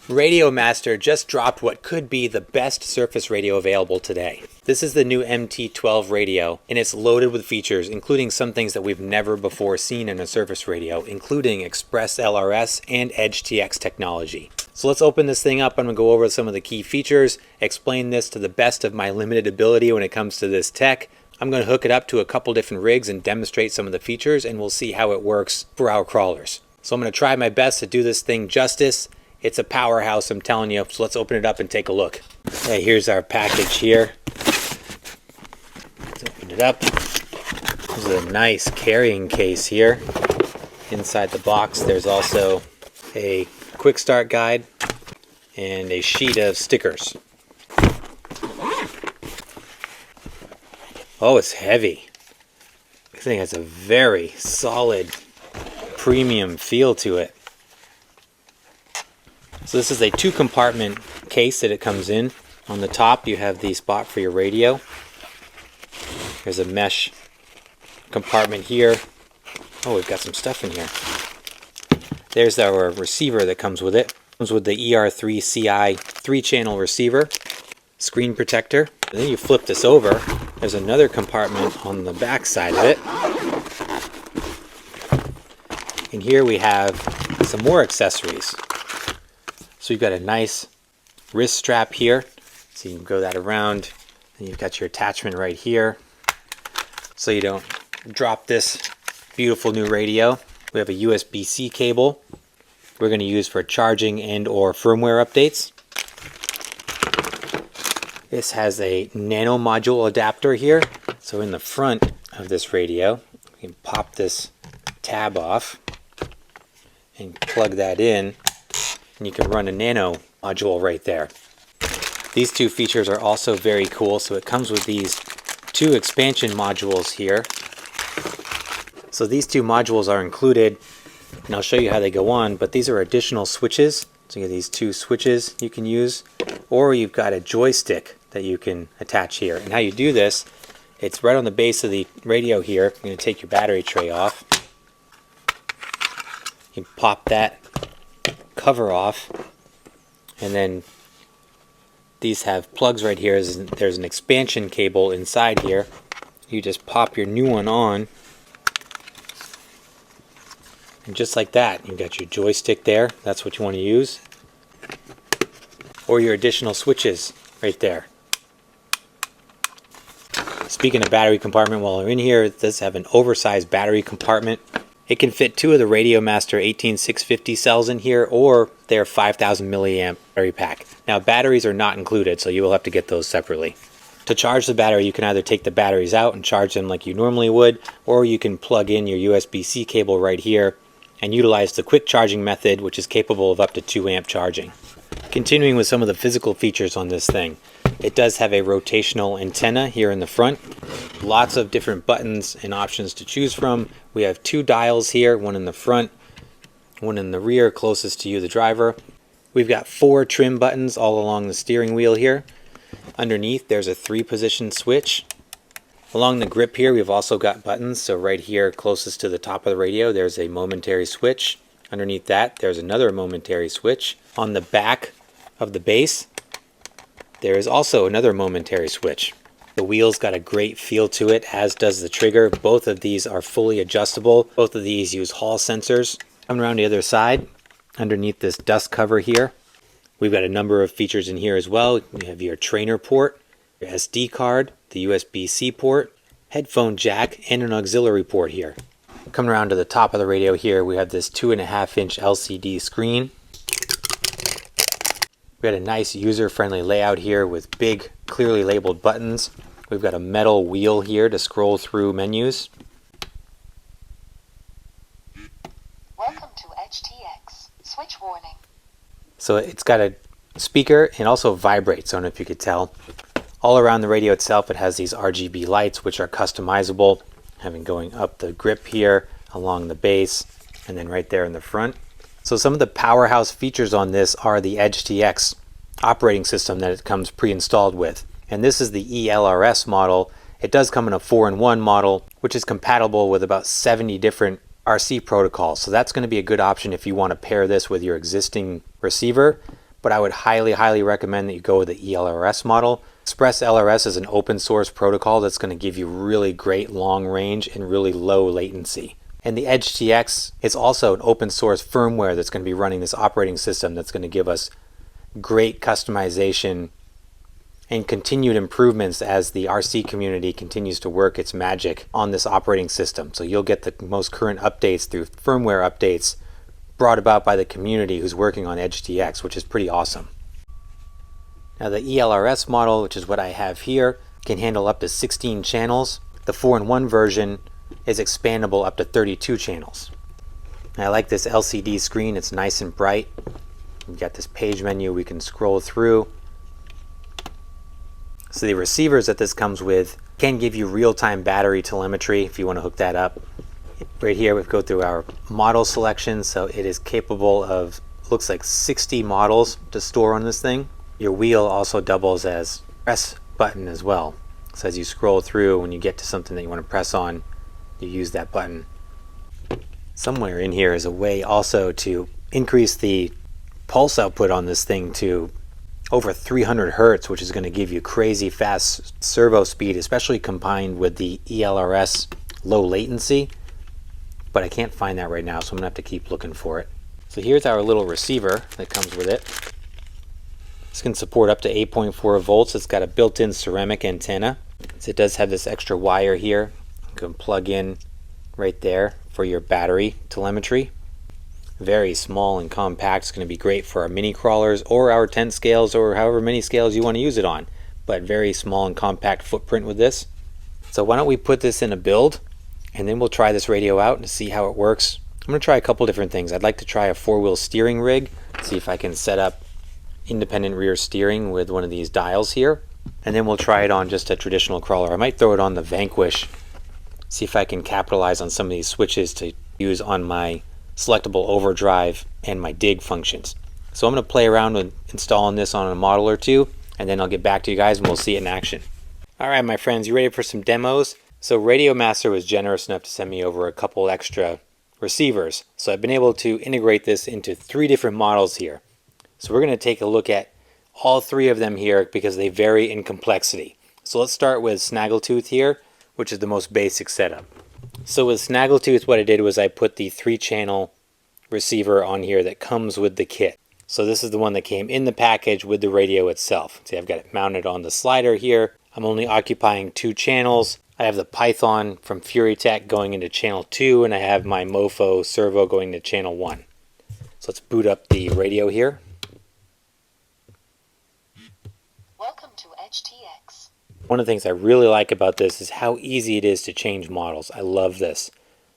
RadioMaster just dropped what could be the best surface radio available today. This is the new MT12 radio, and it's loaded with features, including some things that we've never before seen in a surface radio, including ExpressLRS and EdgeTX technology. So let's open this thing up. I'm going to go over some of the key features, explain this to the best of my limited ability when it comes to this tech. I'm going to hook it up to a couple different rigs and demonstrate some of the features, and we'll see how it works for our crawlers. So I'm going to try my best to do this thing justice. It's a powerhouse, I'm telling you. So let's open it up and take a look. Okay, here's our package here. Let's open it up. This is a nice carrying case here. Inside the box, there's also a quick start guide and a sheet of stickers. Oh, it's heavy. I think it has a very solid premium feel to it. So this is a 2-compartment case that it comes in. On the top you have the spot for your radio. There's a mesh compartment here. Oh, we've got some stuff in here. There's our receiver that comes with it. It comes with the ER3CI 3-channel receiver, screen protector. And then you flip this over. There's another compartment on the back side of it. And here we have some more accessories. So you've got a nice wrist strap here, so you can go that around, and you've got your attachment right here, so you don't drop this beautiful new radio. We have a USB-C cable we're going to use for charging and or firmware updates. This has a nano module adapter here, so in the front of this radio, you can pop this tab off and plug that in. And you can run a nano module right there. These two features are also very cool. So it comes with these 2 expansion modules here. So these 2 modules are included, and I'll show you how they go on, but these are additional switches. So you have these 2 switches you can use, or you've got a joystick that you can attach here. And how you do this, it's right on the base of the radio here. You're going to take your battery tray off. You pop that cover off, and then these have plugs right here. There's an expansion cable inside here. You just pop your new one on, and just like that, you've got your joystick there. That's what you want to use, or your additional switches right there. Speaking of battery compartment, while we're in here, it does have an oversized battery compartment. It can fit 2 of the RadioMaster 18650 cells in here, or their 5000 milliamp battery pack. Now batteries are not included, so you will have to get those separately. To charge the battery, you can either take the batteries out and charge them like you normally would, or you can plug in your USB-C cable right here and utilize the quick charging method, which is capable of up to 2 amp charging. Continuing with some of the physical features on this thing, it does have a rotational antenna here in the front. Lots of different buttons and options to choose from. We have 2 dials here, one in the front, one in the rear closest to you, the driver. We've got 4 trim buttons all along the steering wheel here. Underneath there's a 3-position switch. Along the grip here we've also got buttons, so right here closest to the top of the radio there's a momentary switch. Underneath that there's another momentary switch. On the back of the base there is also another momentary switch. The wheel's got a great feel to it, as does the trigger. Both of these are fully adjustable. Both of these use Hall sensors. Coming around the other side, underneath this dust cover here, we've got a number of features in here as well. You have your trainer port, your SD card, the USB-C port, headphone jack, and an auxiliary port here. Coming around to the top of the radio here, we have this 2.5-inch LCD screen. We got a nice user-friendly layout here with big, clearly labeled buttons. We've got a metal wheel here to scroll through menus. Welcome to EdgeTX. Switch warning. So it's got a speaker and also vibrates, I don't know if you could tell. All around the radio itself it has these RGB lights which are customizable, having going up the grip here, along the base, and then right there in the front. So some of the powerhouse features on this are the EdgeTX operating system that it comes pre-installed with. And this is the ELRS model. It does come in a 4-in-1 model, which is compatible with about 70 different RC protocols. So that's going to be a good option if you want to pair this with your existing receiver. but I would highly recommend that you go with the ELRS model. ExpressLRS is an open source protocol that's going to give you really great long range and really low latency. And the EdgeTX is also an open source firmware that's going to be running this operating system that's going to give us great customization and continued improvements as the RC community continues to work its magic on this operating system. So you'll get the most current updates through firmware updates brought about by the community who's working on EdgeTX, which is pretty awesome. Now the ELRS model, which is what I have here, can handle up to 16 channels. The 4-in-1 version is expandable up to 32 channels. And I like this LCD screen, it's nice and bright. We've got this page menu we can scroll through. So the receivers that this comes with can give you real-time battery telemetry if you want to hook that up. Right here we go through our model selection, so it is capable of, looks like 60 models to store on this thing. Your wheel also doubles as press button as well. So as you scroll through, when you get to something that you want to press on, you use that button. Somewhere in here is a way also to increase the pulse output on this thing to over 300 hertz, which is going to give you crazy fast servo speed, especially combined with the ELRS low latency. But I can't find that right now, so I'm going to have to keep looking for it. So here's our little receiver that comes with it. This can support up to 8.4 volts. It's got a built-in ceramic antenna. So it does have this extra wire here. You can plug in right there for your battery telemetry. Very small and compact. It's going to be great for our mini crawlers or our tent scales or however many scales you want to use it on. But very small and compact footprint with this. So why don't we put this in a build and then we'll try this radio out and see how it works. I'm going to try a couple different things. I'd like to try a 4-wheel steering rig, see if I can set up independent rear steering with one of these dials here, and then we'll try it on just a traditional crawler. I might throw it on the Vanquish, see if I can capitalize on some of these switches to use on my selectable overdrive and my dig functions. So I'm going to play around with installing this on a model or two, and then I'll get back to you guys and we'll see it in action. Alright my friends, you ready for some demos? So RadioMaster was generous enough to send me over a couple extra receivers. So I've been able to integrate this into 3 different models here. So we're going to take a look at all 3 of them here because they vary in complexity. So let's start with Snaggletooth here, which is the most basic setup. So with Snaggletooth, what I did was I put the 3-channel receiver on here that comes with the kit. So this is the one that came in the package with the radio itself. See, I've got it mounted on the slider here. I'm only occupying 2 channels. I have the Python from FuryTech going into channel 2, and I have my Mofo servo going to channel 1. So let's boot up the radio here. Welcome to EdgeTX. One of the things I really like about this is how easy it is to change models. I love this.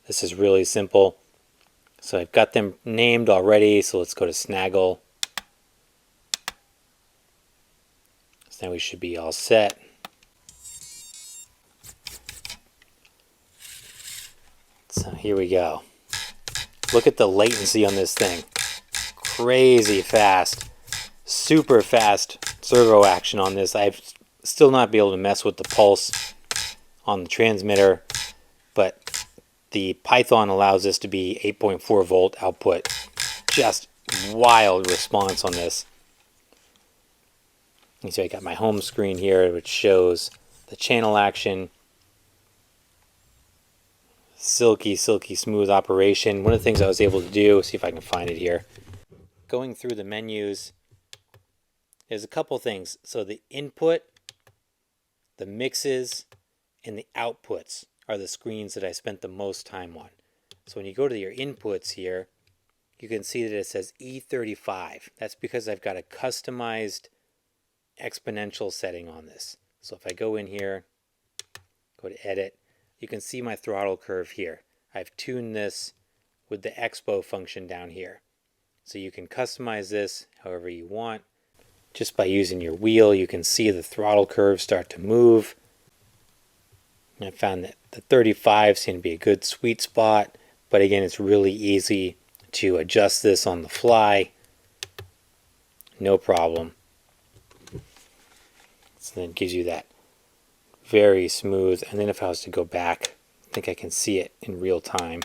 This is really simple. So I've got them named already, so let's go to Snaggle. So now we should be all set. So here we go. Look at the latency on this thing. Crazy fast. Super fast servo action on this. I've still not be able to mess with the pulse on the transmitter, but the Python allows this to be 8.4 volt output. Just wild response on this. You see I got my home screen here, which shows the channel action. Silky smooth operation. One of the things I was able to do, see if I can find it here, going through the menus, there's a couple things. So the input, the mixes, and the outputs are the screens that I spent the most time on. So when you go to your inputs here, you can see that it says E35. That's because I've got a customized exponential setting on this. So if I go in here, go to edit, you can see my throttle curve here. I've tuned this with the expo function down here. So you can customize this however you want. Just by using your wheel, you can see the throttle curve start to move. And I found that the 35 seems to be a good sweet spot, but again, it's really easy to adjust this on the fly. No problem. So then it gives you that very smooth, and then if I was to go back, I think I can see it in real time.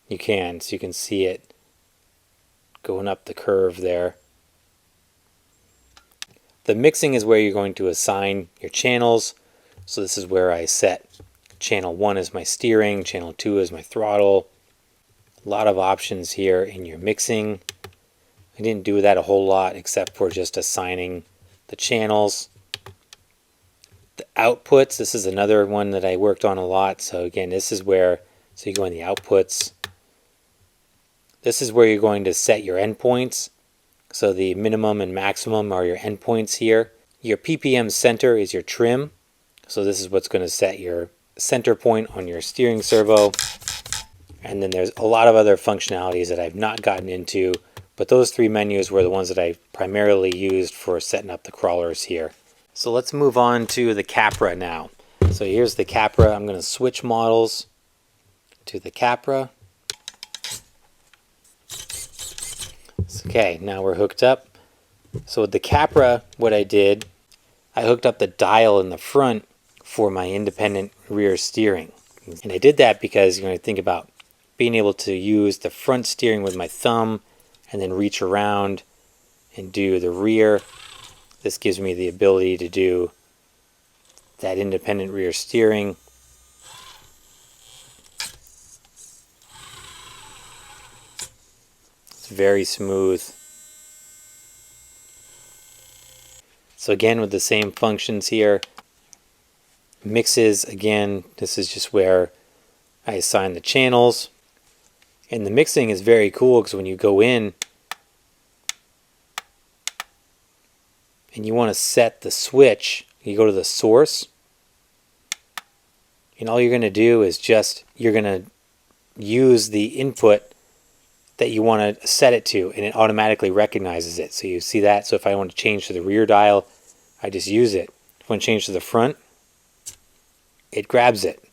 You can, so you can see it going up the curve there. The mixing is where you're going to assign your channels. So this is where I set channel 1 as my steering, channel 2 as my throttle. A lot of options here in your mixing. I didn't do that a whole lot except for just assigning the channels. The outputs, this is another one that I worked on a lot. So again, this is where, so you go in the outputs. This is where you're going to set your endpoints. So the minimum and maximum are your endpoints here. Your PPM center is your trim. So this is what's going to set your center point on your steering servo. And then there's a lot of other functionalities that I've not gotten into, but those three menus were the ones that I primarily used for setting up the crawlers here. So let's move on to the Capra now. So here's the Capra. I'm going to switch models to the Capra. Okay, now we're hooked up. So with the Capra, what I did, I hooked up the dial in the front for my independent rear steering. And I did that because you're going to think about being able to use the front steering with my thumb and then reach around and do the rear. This gives me the ability to do that independent rear steering. It's very smooth. So again, with the same functions here. Mixes, again, this is just where I assign the channels. And the mixing is very cool because when you go in and you want to set the switch, you go to the source, and all you're going to do is just, you're going to use the input that you want to set it to, and it automatically recognizes it. So you see that. So if I want to change to the rear dial, I just use it. If I want to change to the front, it grabs it.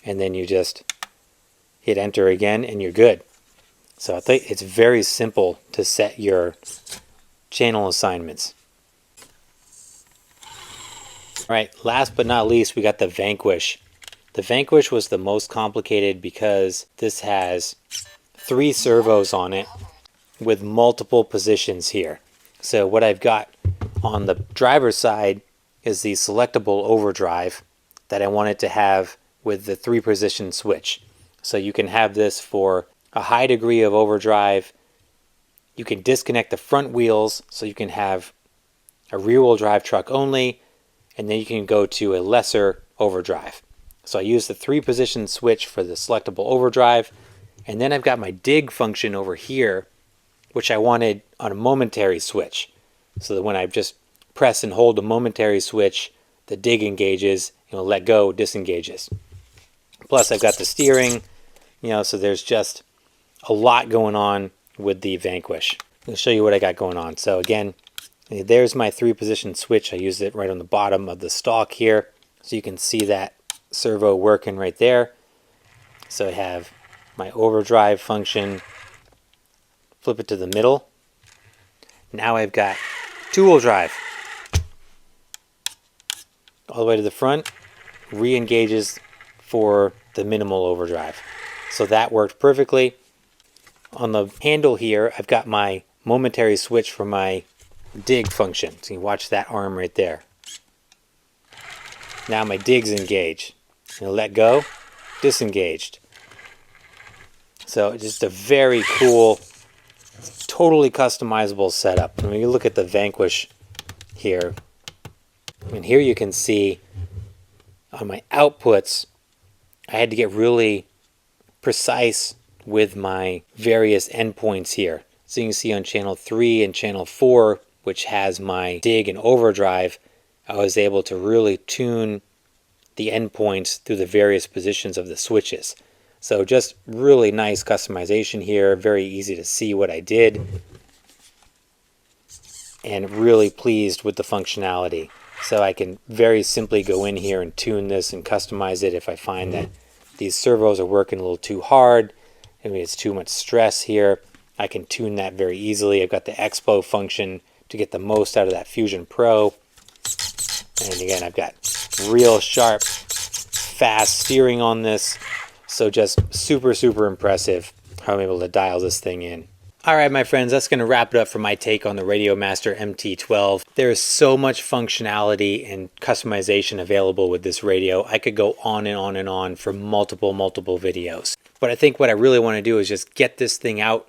And then you just hit enter again and you're good. So I think it's very simple to set your channel assignments. All right, last but not least, we got the Vanquish. The Vanquish was the most complicated because this has 3 servos on it with multiple positions here. So what I've got on the driver's side is the selectable overdrive that I wanted to have with the 3-position switch. So you can have this for a high degree of overdrive. You can disconnect the front wheels so you can have a rear-wheel drive truck only, and then you can go to a lesser overdrive. So I use the 3-position switch for the selectable overdrive, and then I've got my dig function over here, which I wanted on a momentary switch. So that when I just press and hold the momentary switch, the dig engages, and let go, disengages. Plus I've got the steering, so there's just a lot going on with the Vanquish. I'll show you what I got going on. So again, there's my 3-position switch. I used it right on the bottom of the stalk here. So you can see that servo working right there. So I have my overdrive function, flip it to the middle. Now I've got 2-wheel drive. All the way to the front, re-engages for the minimal overdrive. So that worked perfectly. On the handle here, I've got my momentary switch for my dig function. So you can watch that arm right there. Now my dig's engaged. Let go, disengaged. So just a very cool, totally customizable setup. And when you look at the Vanquish here, and here you can see on my outputs, I had to get really precise with my various endpoints here. So you can see on channel 3 and channel 4, which has my dig and overdrive, I was able to really tune the endpoints through the various positions of the switches. So just really nice customization here, very easy to see what I did, and really pleased with the functionality. So I can very simply go in here and tune this and customize it if I find that these servos are working a little too hard. Maybe it's too much stress here. I can tune that very easily. I've got the Expo function to get the most out of that Fusion Pro. And again, I've got real sharp, fast steering on this. So just super, super impressive how I'm able to dial this thing in. Alright my friends, that's going to wrap it up for my take on the RadioMaster MT12. There is so much functionality and customization available with this radio. I could go on and on and on for multiple videos. But I think what I really want to do is just get this thing out,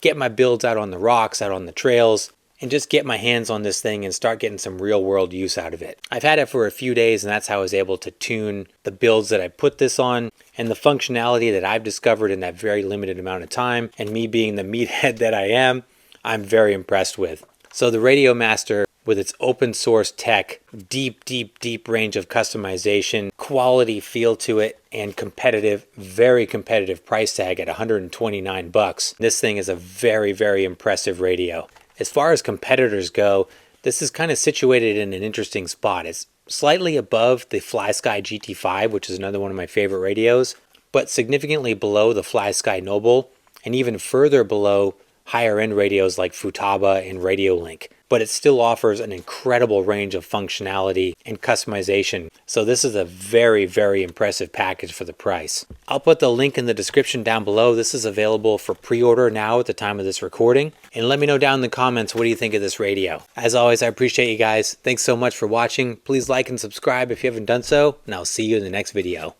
get my builds out on the rocks, out on the trails, and just get my hands on this thing and start getting some real world use out of it. I've had it for a few days and that's how I was able to tune the builds that I put this on, and the functionality that I've discovered in that very limited amount of time, and me being the meathead that I am, I'm very impressed with. So the RadioMaster, with its open source tech, deep range of customization, quality feel to it, and competitive, very competitive price tag at $129. This thing is a very impressive radio. As far as competitors go, this is kind of situated in an interesting spot. It's slightly above the FlySky GT5, which is another one of my favorite radios, but significantly below the FlySky Noble, and even further below higher end radios like Futaba and Radiolink. But it still offers an incredible range of functionality and customization. So this is a very impressive package for the price. I'll put the link in the description down below. This is available for pre-order now at the time of this recording. And let me know down in the comments, what do you think of this radio? As always, I appreciate you guys. Thanks so much for watching. Please like and subscribe if you haven't done so, and I'll see you in the next video.